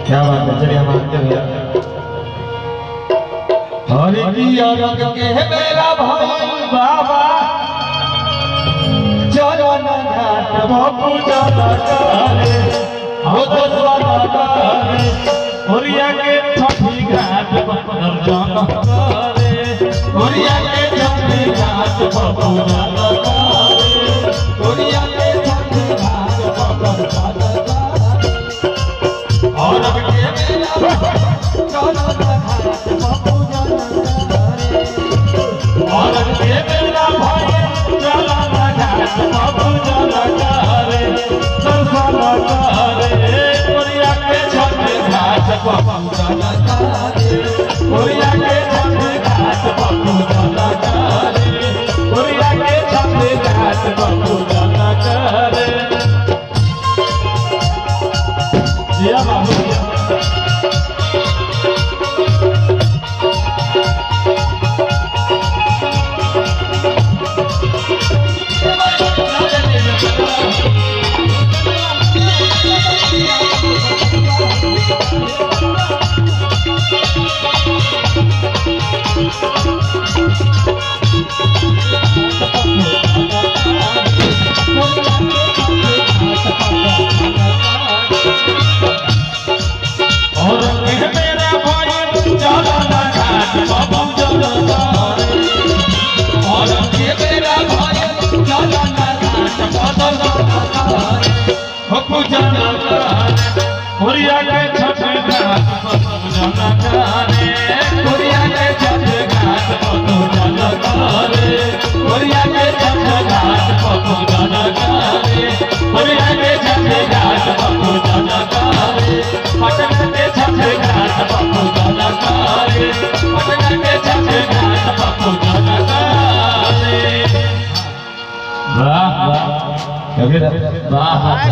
क्या बात है, चलिए हम आते भैया। हरि की औरत के मेरा भाई बाबा चरण घाट बापू चला करे हो दसवाना करे ओरिया के छठी घाट पर दर्शन करे ओरिया के छठी घाट बापू चला करे ओरिया के छठी घाट पर दर्शन करे औरत के मेरा भाई चरण घाट बापू औरत के मेरा भाई चला घाट बाबू चला करे दर्शन करे ओरिया के छठी घाट बाबू चला करे ओरिया के छठी घाट बाबू चला करे ओरिया के छठी घाट बाबू चला करे जिया बाबू ओरिया के छठी घाट बाबू चला करे ओरिया के छठी घाट बाबू चला करे ओरिया के छठी घाट बाबू चला करे ओरिया के छठी घाट बाबू चला करे पटना के छठी घाट बाबू चला करे पटना के छठी घाट बाबू चला करे वाह वाह वाह वाह